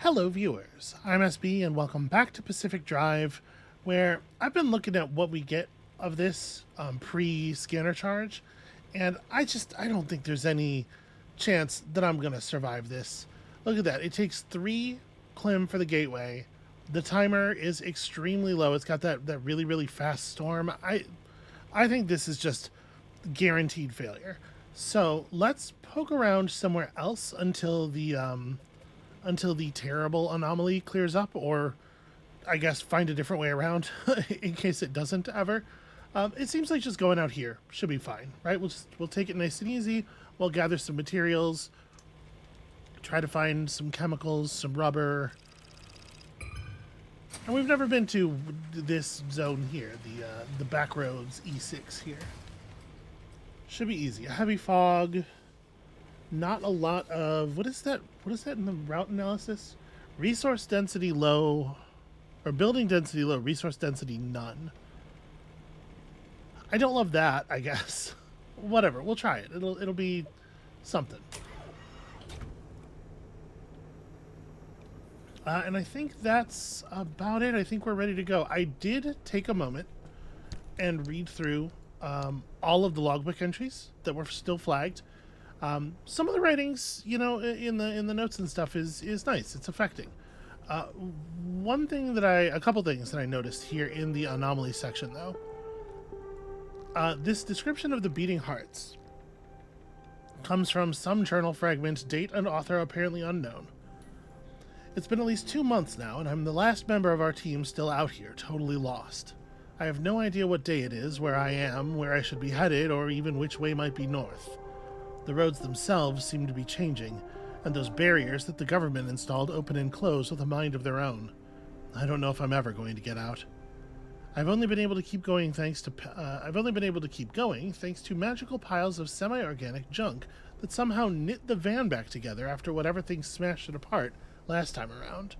Hello, viewers. I'm SB, and welcome back to Pacific Drive, where I've been looking at what we get of this pre-scanner charge, and I don't think there's any chance that I'm going to survive this. Look at that. It takes 3 clim for the gateway. The timer is extremely low. It's got that really, really fast storm. I think this is just guaranteed failure. So let's poke around somewhere else until the terrible anomaly clears up, or I guess find a different way around in case it doesn't ever. It seems like just going out here should be fine, right? We'll take it nice and easy. We'll gather some materials, try to find some chemicals, some rubber. And we've never been to this zone here, the back roads E6 here. Should be easy. A heavy fog. Not a lot of... What is that in the route analysis? Resource density low. Or building density low. Resource density none. I don't love that, I guess. Whatever. We'll try it. It'll be something. And I think that's about it. I think we're ready to go. I did take a moment and read through all of the logbook entries that were still flagged. Some of the writings, you know, in the notes and stuff is nice. It's affecting. A couple things that I noticed here in the anomaly section, though. This description of the beating hearts comes from some journal fragment, date and author apparently unknown. It's been at least 2 months now, and I'm the last member of our team still out here, totally lost. I have no idea what day it is, where I am, where I should be headed, or even which way might be north. The roads themselves seem to be changing, and those barriers that the government installed open and close with a mind of their own. I don't know if I'm ever going to get out. I've only been able to keep going thanks to magical piles of semi-organic junk that somehow knit the van back together after whatever thing smashed it apart last time around.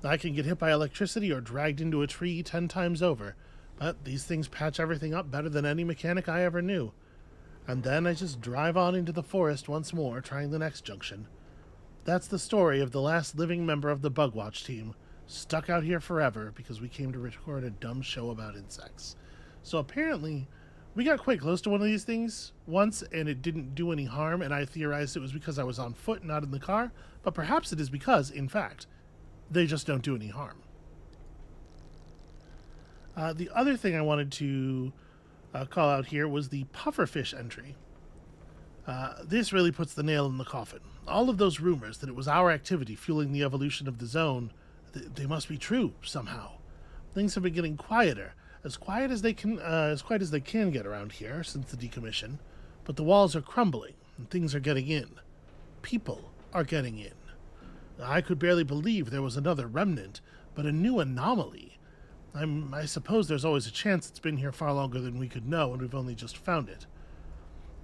I can get hit by electricity or dragged into a tree 10 times over, but these things patch everything up better than any mechanic I ever knew. And then I just drive on into the forest once more, trying the next junction. That's the story of the last living member of the Bugwatch team, stuck out here forever because we came to record a dumb show about insects. So apparently, we got quite close to one of these things once, and it didn't do any harm, and I theorized it was because I was on foot, not in the car, but perhaps it is because, in fact, they just don't do any harm. The other thing I wanted to call out here was the pufferfish entry. This really puts the nail in the coffin. All of those rumors that it was our activity fueling the evolution of the zone, they must be true somehow. Things have been getting quieter, as quiet as they can get around here since the decommission. But the walls are crumbling, and things are getting in. People are getting in. I could barely believe there was another remnant, but a new anomaly. I suppose there's always a chance it's been here far longer than we could know, and we've only just found it.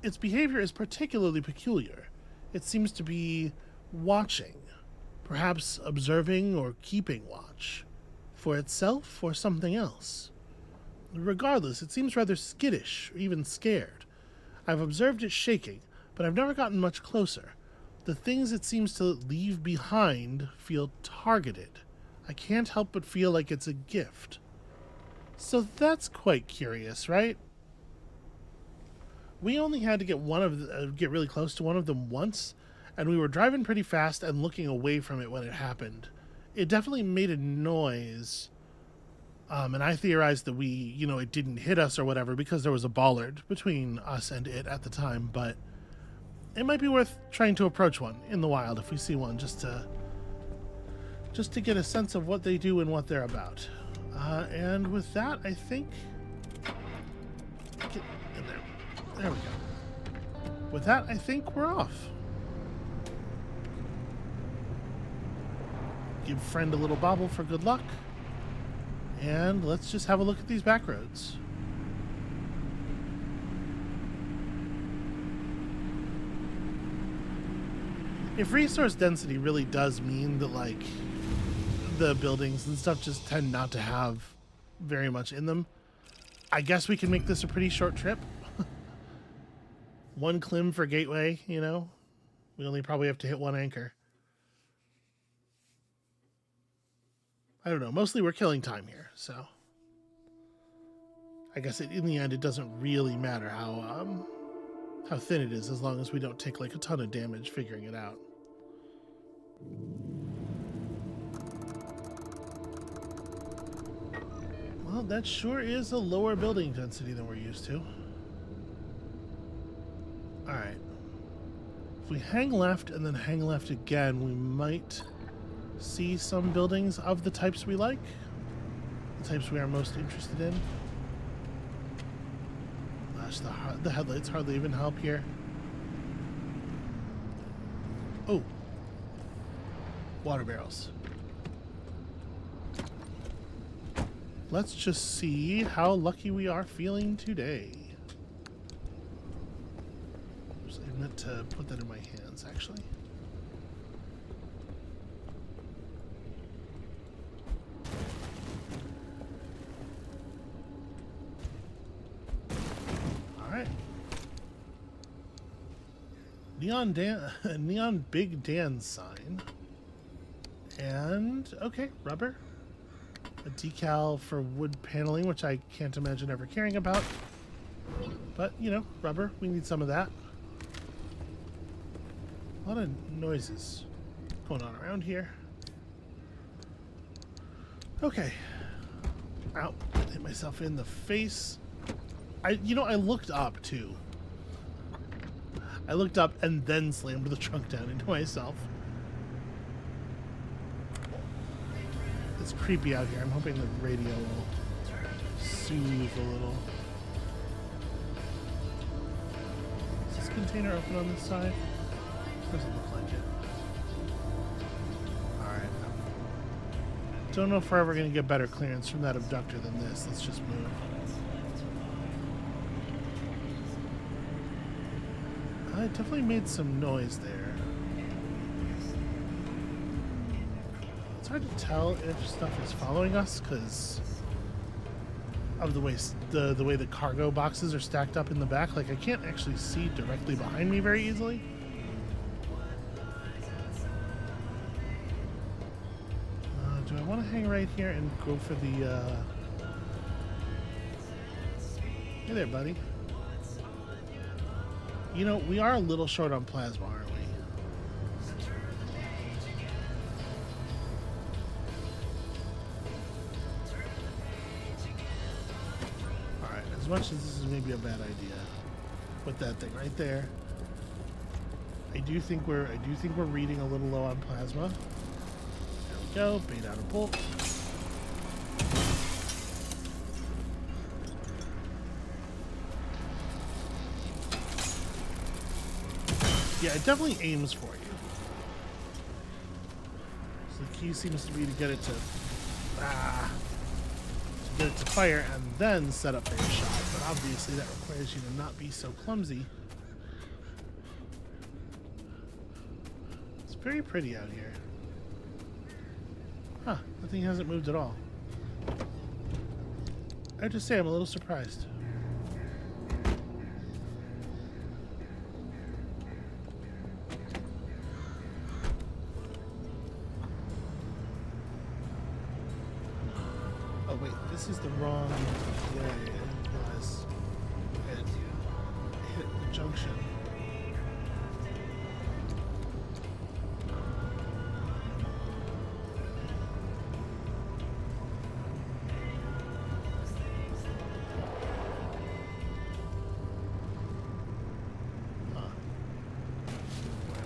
Its behavior is particularly peculiar. It seems to be watching, perhaps observing or keeping watch, for itself or something else. Regardless, it seems rather skittish, or even scared. I've observed it shaking, but I've never gotten much closer. The things it seems to leave behind feel targeted. I can't help but feel like it's a gift. So that's quite curious, right? We only had to get really close to one of them once, and we were driving pretty fast and looking away from it when it happened. It definitely made a noise, and I theorized that it didn't hit us or whatever because there was a bollard between us and it at the time, but it might be worth trying to approach one in the wild if we see one, just to get a sense of what they do and what they're about. And with that, I think... Get in there. There we go. With that, I think we're off. Give friend a little bobble for good luck. And let's just have a look at these back roads. If resource density really does mean that, like, the buildings and stuff just tend not to have very much in them, I guess we can make this a pretty short trip. 1 clim for gateway, you know? We only probably have to hit 1 anchor. I don't know. Mostly we're killing time here, so I guess in the end it doesn't really matter how thin it is, as long as we don't take like a ton of damage figuring it out. Well, that sure is a lower building density than we're used to. Alright. If we hang left and then hang left again, we might see some buildings of the types we like. The types we are most interested in. Gosh, the headlights hardly even help here. Oh. Water barrels. Let's just see how lucky we are feeling today. I meant to put that in my hands, actually. Alright. Neon Big Dan sign. And, okay, rubber. A decal for wood paneling, which I can't imagine ever caring about. But, you know, rubber, we need some of that. A lot of noises going on around here. Okay. Ow, hit myself in the face. I looked up too. I looked up and then slammed the trunk down into myself. It's creepy out here. I'm hoping the radio will soothe a little. Is this container open on this side? Doesn't look like it. Alright. Don't know if we're ever going to get better clearance from that abductor than this. Let's just move. It definitely made some noise there. It's hard to tell if stuff is following us because of the way the cargo boxes are stacked up in the back. Like, I can't actually see directly behind me very easily. Do I want to hang right here and go for the Hey there, buddy. You know, we are a little short on plasma, aren't we? Alright, as much as this is maybe a bad idea, put that thing right there. I do think we're reading a little low on plasma. There we go, bait out a bolt. Yeah, it definitely aims for you. So the key seems to be to get it to fire and then set up for your shot. But obviously that requires you to not be so clumsy. It's very pretty out here. Huh, that thing hasn't moved at all. I have to say, I'm a little surprised. Oh wait, this is the wrong way. I didn't realize I had hit the junction.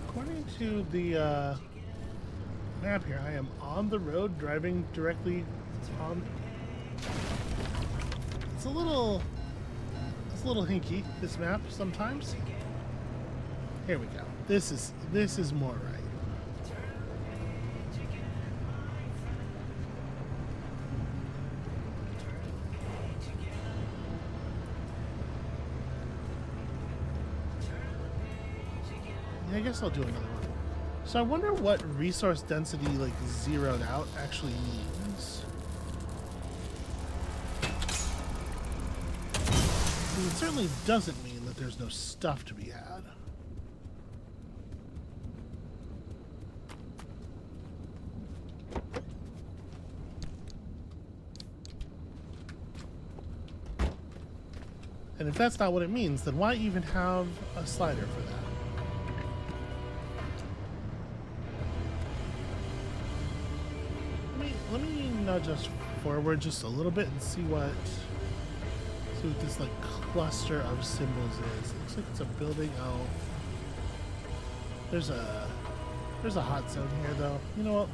According to the map here, I am on the road driving directly on. It's a little hinky, this map sometimes. Here we go. This is more right. Yeah, I guess I'll do another one. So I wonder what resource density, like, zeroed out actually means. It certainly doesn't mean that there's no stuff to be had. And if that's not what it means, then why even have a slider for that? Let me nudge us forward just a little bit and see what this like cluster of symbols is. It looks like it's a building. Oh, there's a hot zone here though. You know what?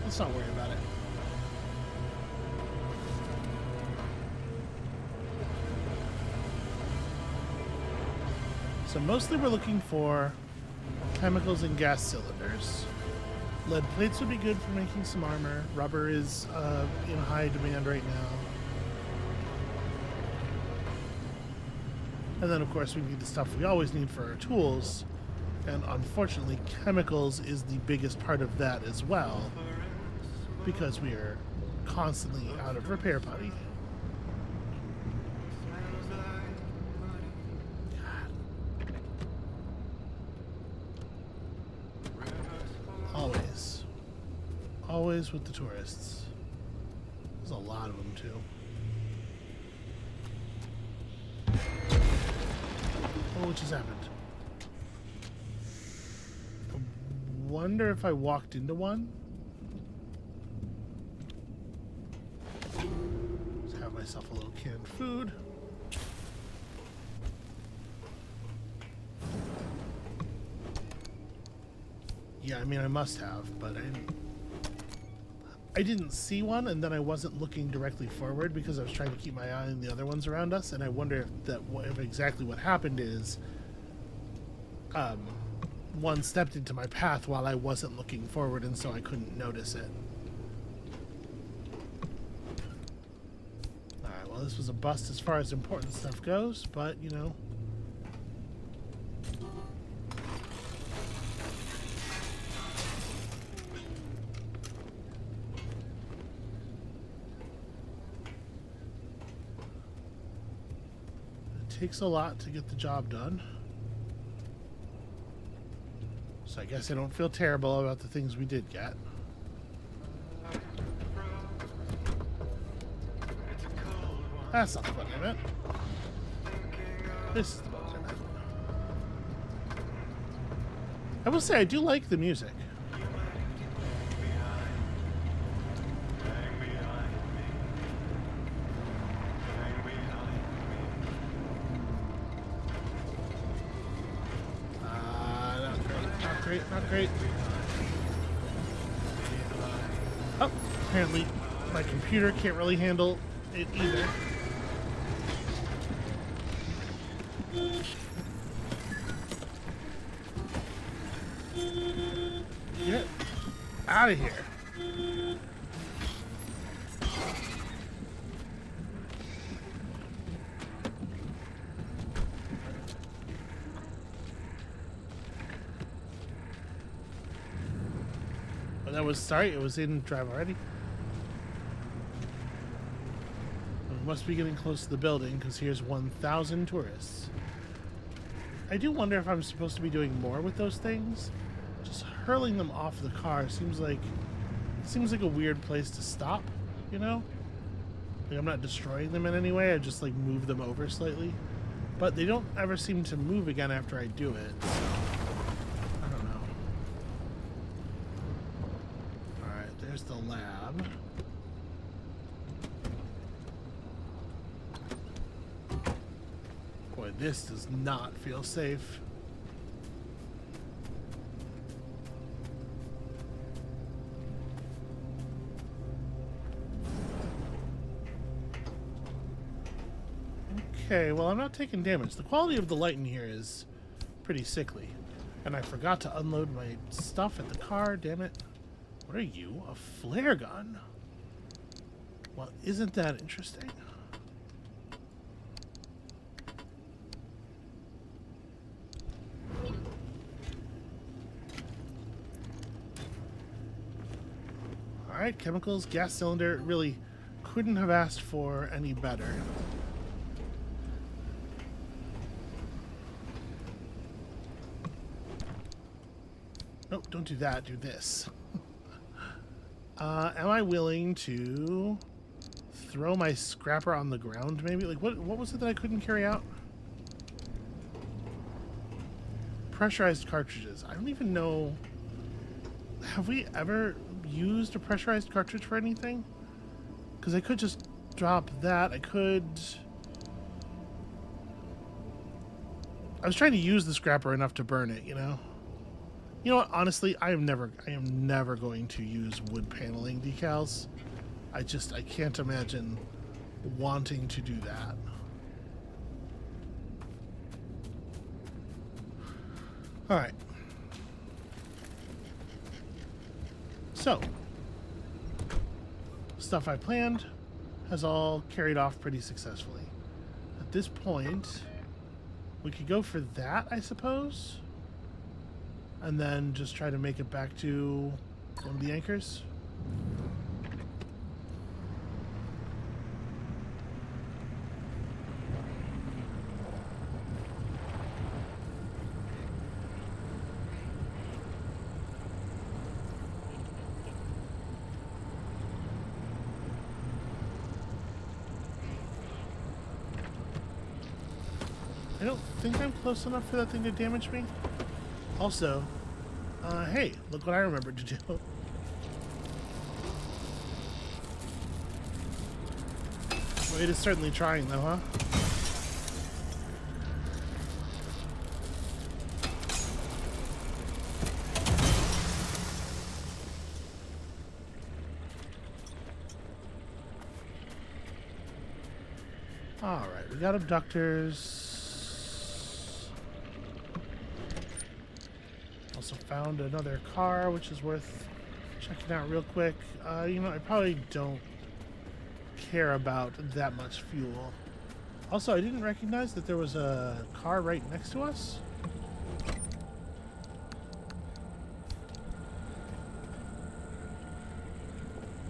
Let's not worry about it. So mostly we're looking for chemicals and gas cylinders. Lead plates would be good for making some armor. Rubber is in high demand right now. And then of course we need the stuff we always need for our tools. And unfortunately chemicals is the biggest part of that as well, because we are constantly out of repair putty. Always with the tourists. There's a lot of them too. Oh, what just happened? I wonder if I walked into one. Let's have myself a little canned food. Yeah, I mean I must have, but I didn't see one, and then I wasn't looking directly forward because I was trying to keep my eye on the other ones around us, and I wonder if exactly what happened is one stepped into my path while I wasn't looking forward, and so I couldn't notice it. Alright, well this was a bust as far as important stuff goes, but you know. Takes a lot to get the job done. So I guess I don't feel terrible about the things we did get. That's not the button I meant. This is the button I meant. I will say I do like the music. Not great. Oh, apparently my computer can't really handle it either. Get out of here. Sorry, it was in drive already. We must be getting close to the building because here's 1,000 tourists. I do wonder if I'm supposed to be doing more with those things. Just hurling them off the car seems like a weird place to stop, you know? Like I'm not destroying them in any way, I just like move them over slightly. But they don't ever seem to move again after I do it, so I don't know. Alright, there's the lab. Boy, this does not feel safe. Okay, well, I'm not taking damage. The quality of the light in here is pretty sickly. And I forgot to unload my stuff at the car, damn it. What are you? A flare gun? Well, isn't that interesting? Alright, chemicals, gas cylinder. Really couldn't have asked for any better. Nope, don't do that, do this. Am I willing to throw my scrapper on the ground, maybe? Like, what was it that I couldn't carry out? Pressurized cartridges. I don't even know... Have we ever used a pressurized cartridge for anything? Because I could just drop that. I could... I was trying to use the scrapper enough to burn it, you know? You know what? Honestly, I am never going to use wood paneling decals. I can't imagine wanting to do that. All right. So, stuff I planned has all carried off pretty successfully. At this point, we could go for that, I suppose, and then just try to make it back to one of the anchors. I don't think I'm close enough for that thing to damage me. Also, hey, look what I remembered to do. Well, it is certainly trying, though, huh? Alright, we got abductors. Also found another car, which is worth checking out real quick. You know, I probably don't care about that much fuel. Also, I didn't recognize that there was a car right next to us.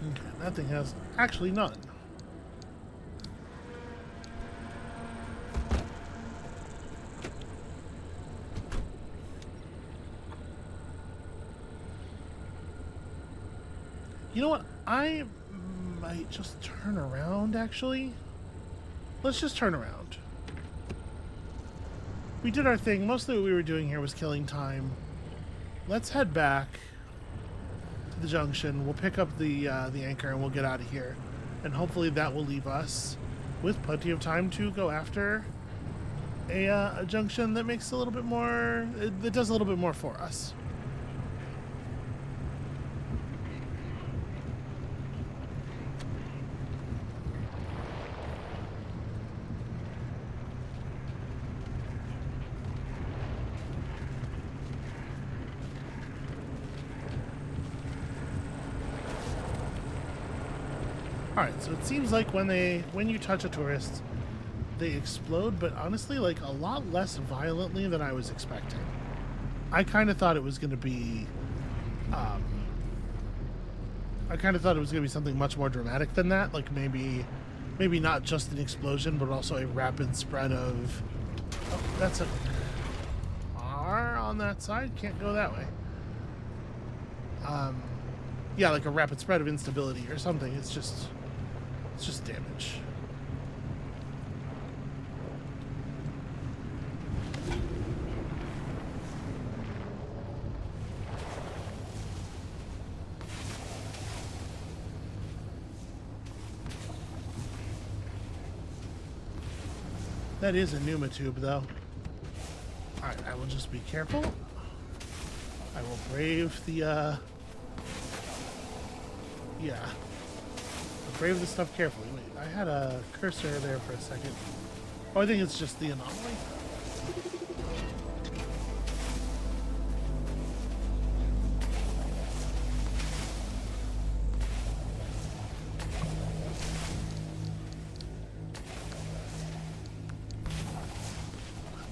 Okay, that thing has actually none. You know what? I might just turn around, actually. Let's just turn around. We did our thing. Mostly what we were doing here was killing time. Let's head back to the junction. We'll pick up the anchor and we'll get out of here. And hopefully that will leave us with plenty of time to go after a junction that makes a little bit more... that does a little bit more for us. Alright, so it seems like when you touch a tourist, they explode, but honestly, like, a lot less violently than I was expecting. I kind of thought it was going to be, something much more dramatic than that. Like, maybe not just an explosion, but also a rapid spread of... Oh, that's a car on that side. Can't go that way. Yeah, like a rapid spread of instability or something. It's just damage. That is a pneumatube, though. Alright, I will just be careful. I will brave the, yeah. I'll brave the stuff carefully. Wait, I had a cursor there for a second. Oh, I think it's just the anomaly.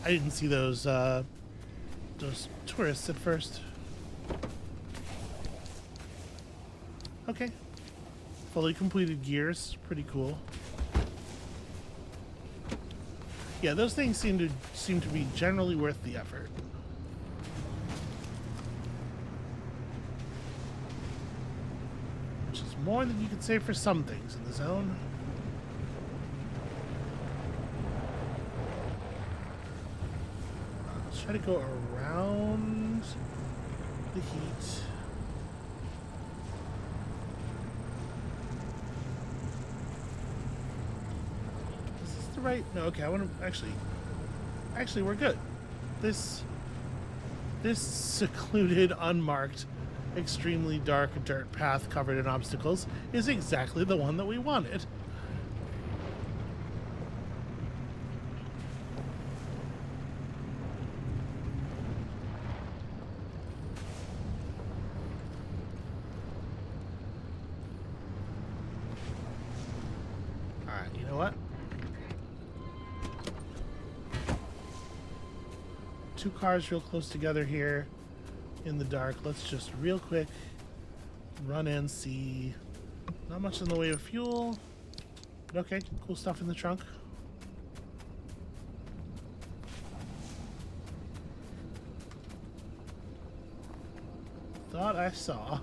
I didn't see those tourists at first. Okay. Fully completed gears. Pretty cool. Yeah, those things seem to be generally worth the effort. Which is more than you could say for some things in the zone. try to go around the heat. Is this the right? No, okay, I want to actually we're good. This secluded, unmarked, extremely dark dirt path covered in obstacles is exactly the one that we wanted. Alright, you know what? Two cars real close together here in the dark. Let's just real quick run and see. Not much in the way of fuel, but okay, cool stuff in the trunk. Thought I saw.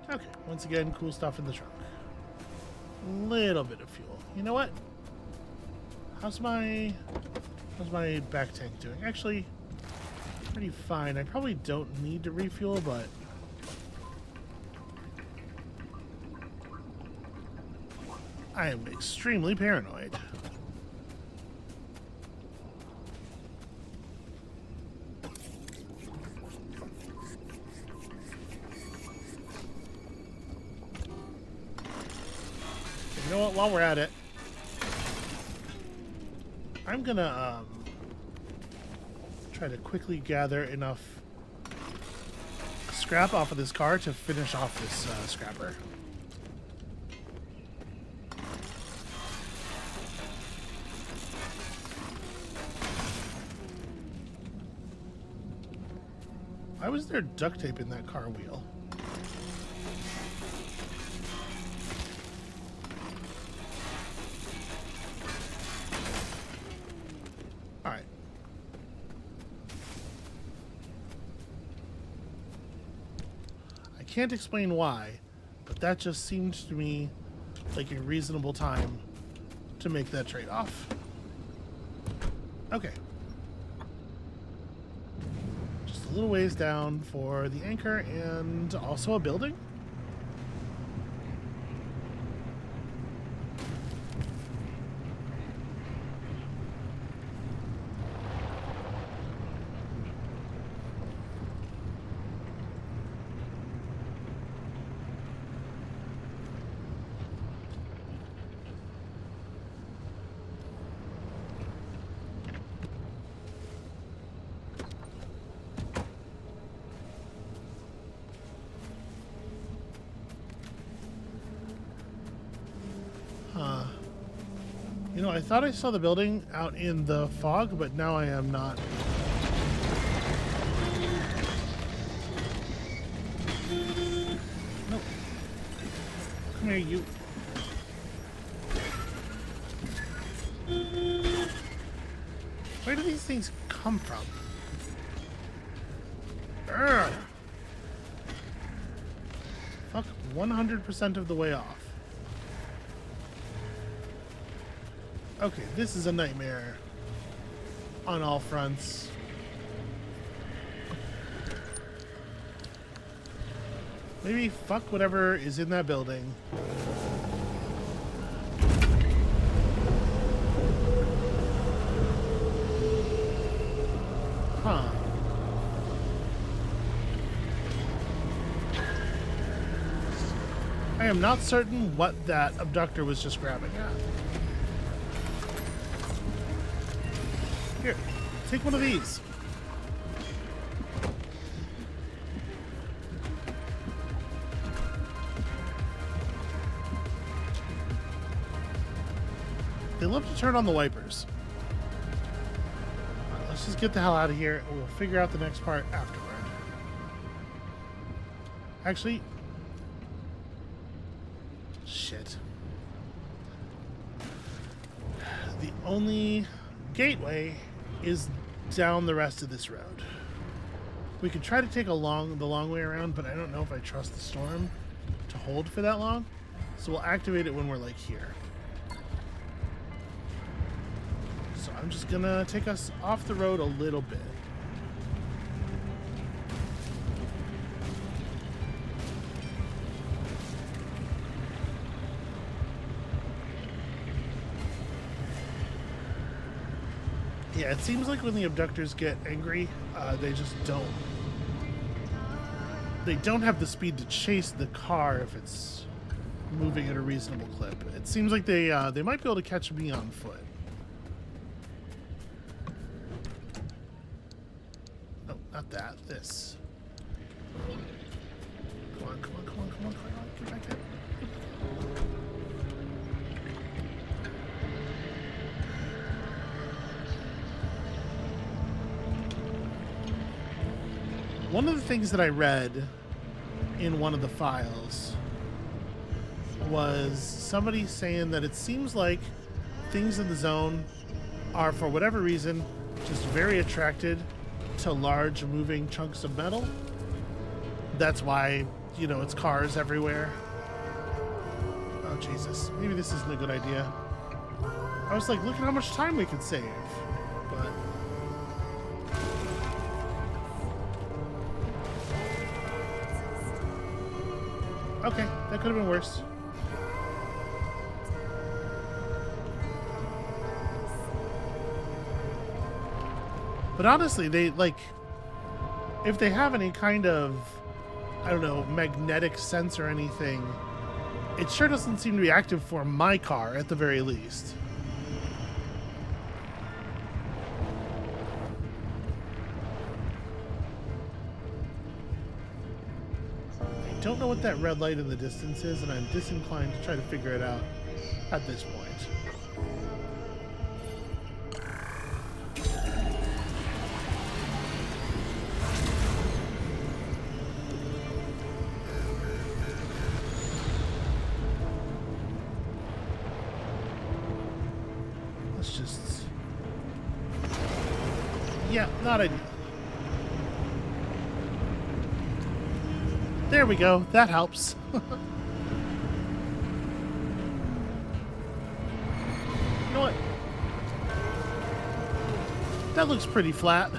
Okay, once again, cool stuff in the trunk. Little bit of fuel. You know what? How's my back tank doing? Actually, pretty fine. I probably don't need to refuel, but I am extremely paranoid. You know what? While we're at it, I'm gonna try to quickly gather enough scrap off of this car to finish off this scrapper. Why was there duct tape in that car wheel? Alright. I can't explain why, but that just seemed to me like a reasonable time to make that trade-off. Okay. Just a little ways down for the anchor and also a building. You know, I thought I saw the building out in the fog, but now I am not. No. Come here, you. Where do these things come from? Urgh. Fuck 100% of the way off. Okay, this is a nightmare on all fronts. Maybe fuck whatever is in that building. Huh. I am not certain what that abductor was just grabbing at. Here, take one of these. They love to turn on the wipers. All right, let's just get the hell out of here and we'll figure out the next part afterward. Actually, shit. The only gateway is down the rest of this road. We could try to take the long way around, but I don't know if I trust the storm to hold for that long. So we'll activate it when we're like here. So I'm just gonna take us off the road a little bit. Yeah, it seems like when the abductors get angry, they just don't. They don't have the speed to chase the car if it's moving at a reasonable clip. It seems like they might be able to catch me on foot. No, not that. This. Come on, come on, come on, come on, come on. Get back there. One of the things that I read in one of the files was somebody saying that it seems like things in the zone are, for whatever reason, just very attracted to large moving chunks of metal. That's why, you know, it's cars everywhere. Oh, Jesus. Maybe this isn't a good idea. I was like, look at how much time we could save. But... okay, that could have been worse. But honestly, they, like, if they have any kind of, I don't know, magnetic sense or anything, it sure doesn't seem to be active for my car, at the very least. I don't know what that red light in the distance is, and I'm disinclined to try to figure it out at this point. Let's just... yeah, not ideal. There we go. That helps. You know what? That looks pretty flat.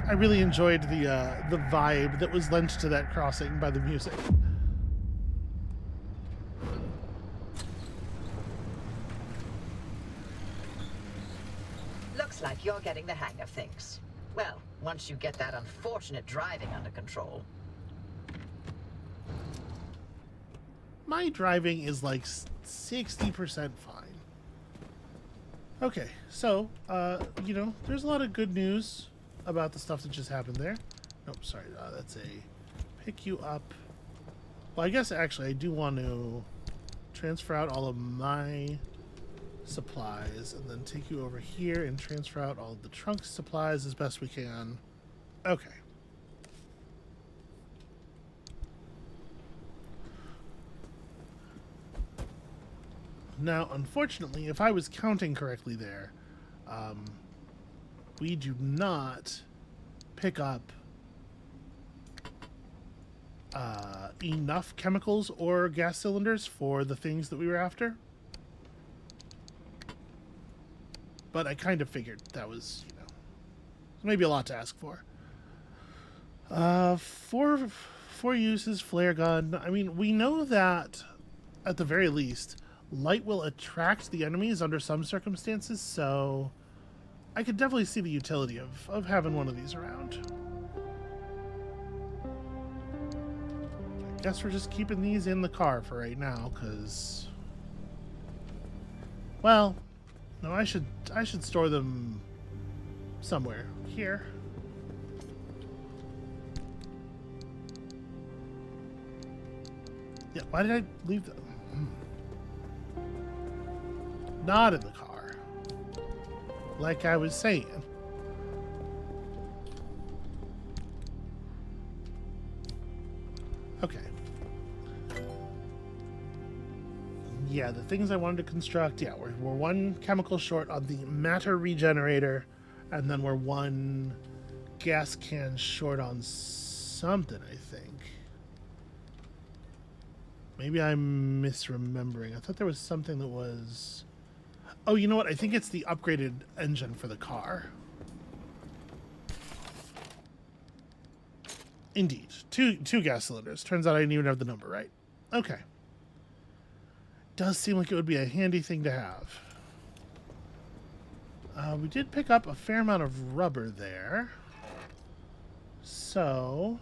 I really enjoyed the vibe that was lent to that crossing by the music. Looks like you're getting the hang of things. Well, once you get that unfortunate driving under control. My driving is like 60% fine. Okay, so, you know, there's a lot of good news about the stuff that just happened there. Nope, sorry, that's a pick you up. Well, I guess actually I do want to transfer out all of my supplies and then take you over here and transfer out all of the trunk supplies as best we can. Okay. Now, unfortunately, if I was counting correctly there, we do not pick up enough chemicals or gas cylinders for the things that we were after. But I kind of figured that was, you know, maybe a lot to ask for. Four uses, flare gun. I mean, we know that, at the very least, light will attract the enemies under some circumstances, so I could definitely see the utility of having one of these around. I guess we're just keeping these in the car for right now, because... well, no, I should store them somewhere. Here. Yeah, why did I leave them? Not in the car. Like I was saying. Okay. Yeah, the things I wanted to construct, yeah, we're one chemical short on the matter regenerator, and then we're one gas can short on something, I think. Maybe I'm misremembering. I thought there was something that was... Oh, you know what? I think it's the upgraded engine for the car. Indeed. Two gas cylinders. Turns out I didn't even have the number right. Okay. Does seem like it would be a handy thing to have. We did pick up a fair amount of rubber there. So,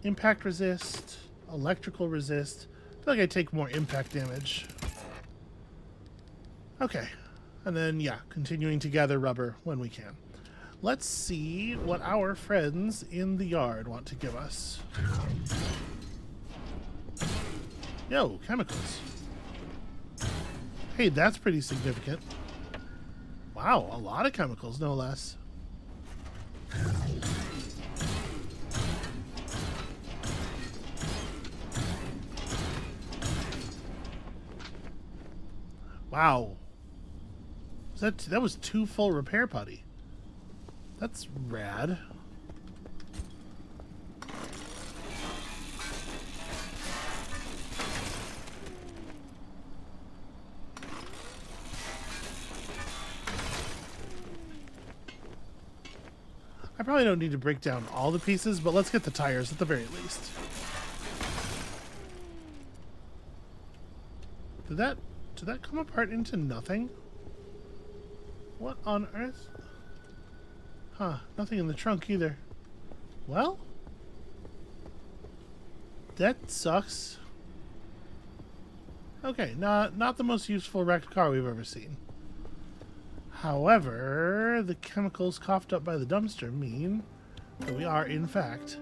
impact resist, electrical resist. I feel like I take more impact damage. Okay. And then, yeah, continuing to gather rubber when we can. Let's see what our friends in the yard want to give us. Yo, chemicals. Hey, that's pretty significant. Wow, a lot of chemicals, no less. Wow. That was 2 full repair putty. That's rad. I probably don't need to break down all the pieces, but let's get the tires at the very least. Did that come apart into nothing? What on earth? Huh, nothing in the trunk either. Well, that sucks. Okay, not the most useful wrecked car we've ever seen. However, the chemicals coughed up by the dumpster mean that we are, in fact,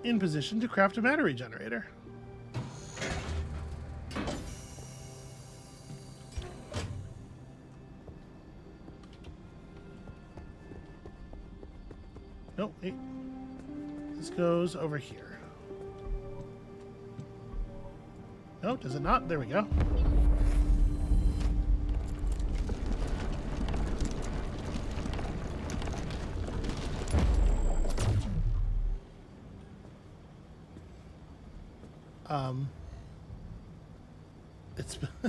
in position to craft a matter regenerator. Nope, wait. This goes over here. No, does it not? There we go.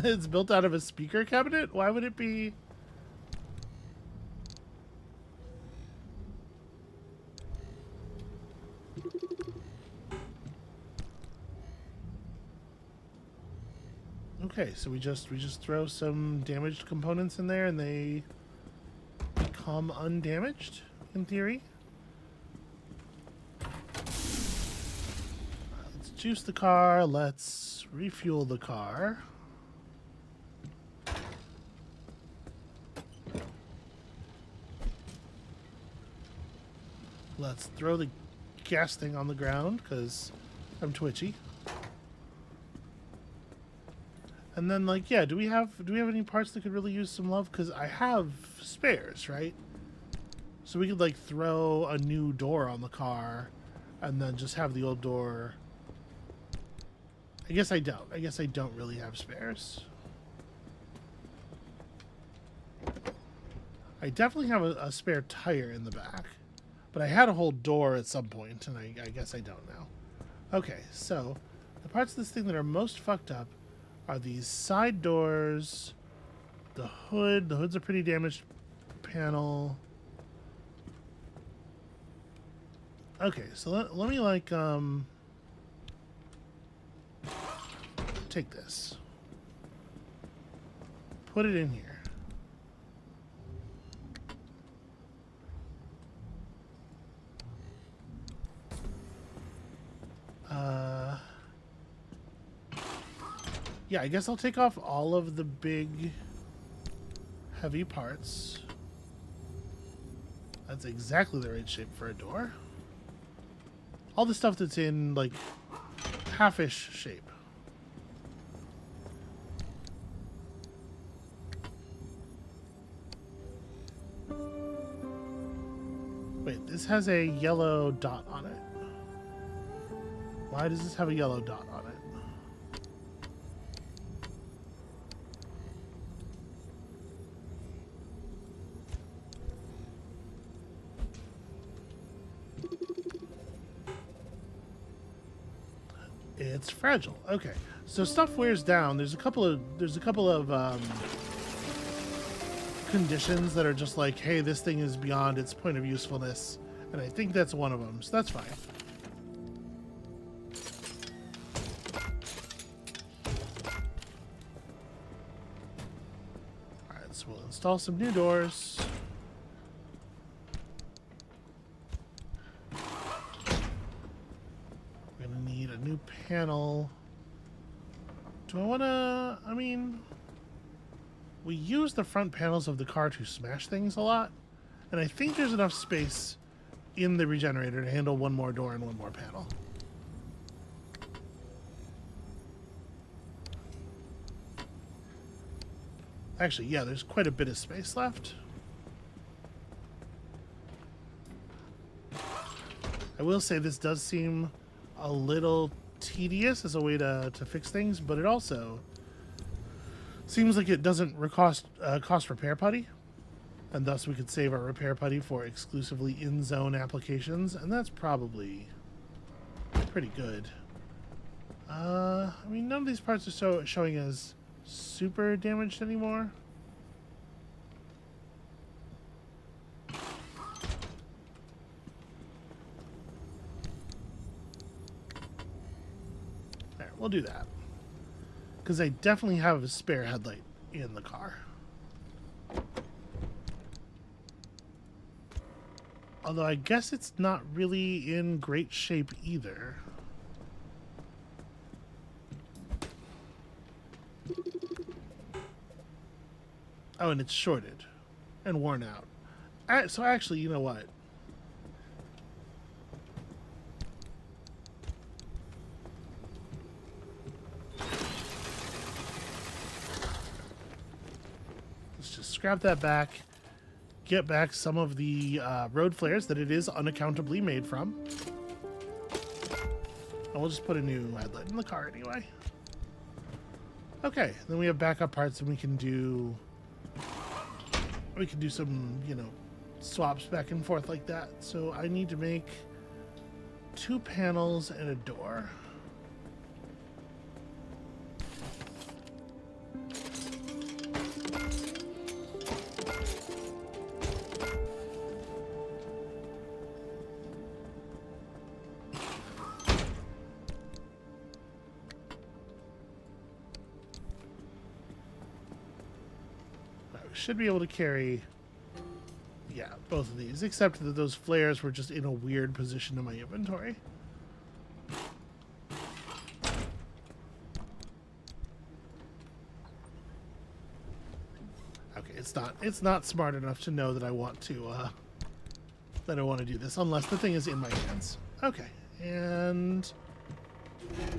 It's built out of a speaker cabinet? Why would it be? Okay, so we just throw some damaged components in there and they become undamaged, in theory. Let's juice the car, let's refuel the car. Let's throw the gas thing on the ground because I'm twitchy. And then, like, yeah, do we have any parts that could really use some love? Because I have spares, right? So we could, like, throw a new door on the car and then just have the old door. I guess I don't. I guess I don't really have spares. I definitely have a spare tire in the back. But I had a whole door at some point, and I guess I don't now. Okay, so the parts of this thing that are most fucked up are these side doors, the hood. The hood's a pretty damaged panel. Okay, so let me, like, take this. Put it in here. Yeah, I guess I'll take off all of the big, heavy parts. That's exactly the right shape for a door. All the stuff that's in, like, half-ish shape. Wait, this has a yellow dot on it. Why does this have a yellow dot on it? It's fragile. Okay, so stuff wears down. There's a couple of conditions that are just like, hey, this thing is beyond its point of usefulness, and I think that's one of them. So that's fine. All right, so we'll install some new doors. New panel. Do I want to... I mean... We use the front panels of the car to smash things a lot. And I think there's enough space in the regenerator to handle one more door and one more panel. Actually, yeah, there's quite a bit of space left. I will say this does seem a little tedious as a way to fix things, but it also seems like it doesn't cost repair putty, and thus we could save our repair putty for exclusively in-zone applications, and that's probably pretty good. I mean, none of these parts are showing as super damaged anymore. We'll do that. Because I definitely have a spare headlight in the car. Although I guess it's not really in great shape either. Oh, and it's shorted and worn out. So actually, you know what? Scrap that back, get back some of the road flares that it is unaccountably made from, and we'll just put a new headlight in the car anyway. Okay, then we have backup parts, and we can do some, you know, swaps back and forth like that. So I need to make 2 panels and a door. Should be able to carry, yeah, both of these, except that those flares were just in a weird position in my inventory. Okay, it's not smart enough to know that I want to do this unless the thing is in my hands. Okay, and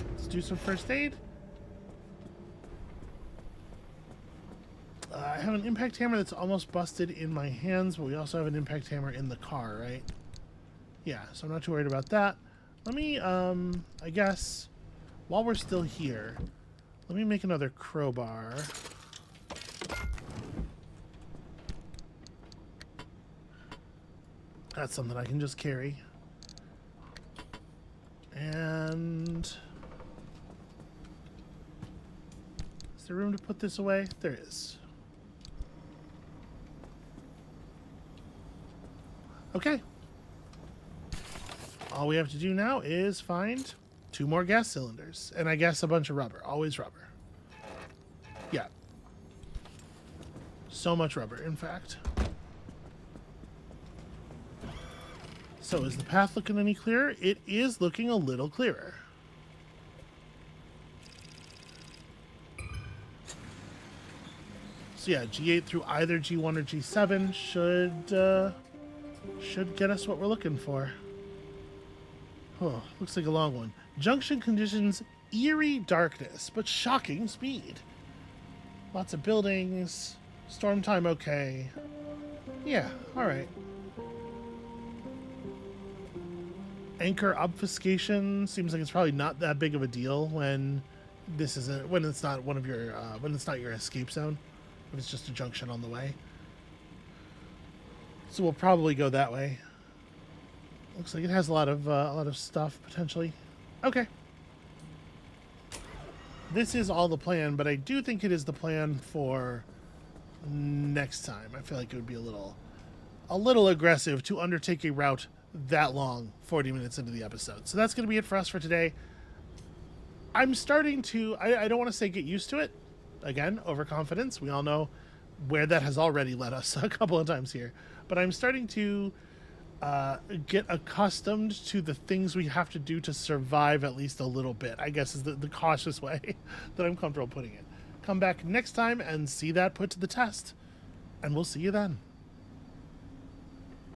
let's do some first aid. I have an impact hammer that's almost busted in my hands, but we also have an impact hammer in the car, right? Yeah, so I'm not too worried about that. Let me, I guess, while we're still here, let me make another crowbar. That's something I can just carry. And is there room to put this away? There is. Okay. All we have to do now is find 2 more gas cylinders. And I guess a bunch of rubber. Always rubber. Yeah. So much rubber, in fact. So is the path looking any clearer? It is looking a little clearer. So yeah, G8 through either G1 or G7 should get us what we're looking for. Oh, looks like a long one. Junction conditions, eerie darkness, but shocking speed. Lots of buildings. Storm time okay. Yeah, alright. Anchor obfuscation seems like it's probably not that big of a deal when when it's not one of your when it's not your escape zone, if it's just a junction on the way. So we'll probably go that way. Looks like it has a lot of stuff potentially. Okay. This is all the plan, but I do think it is the plan for next time. I feel like it would be a little aggressive to undertake a route that long 40 minutes into the episode. So that's going to be it for us for today. I'm starting to, I don't want to say get used to it. Again, overconfidence. We all know where that has already led us a couple of times here. But I'm starting to get accustomed to the things we have to do to survive at least a little bit, I guess is the cautious way that I'm comfortable putting it. Come back next time and see that put to the test. And we'll see you then.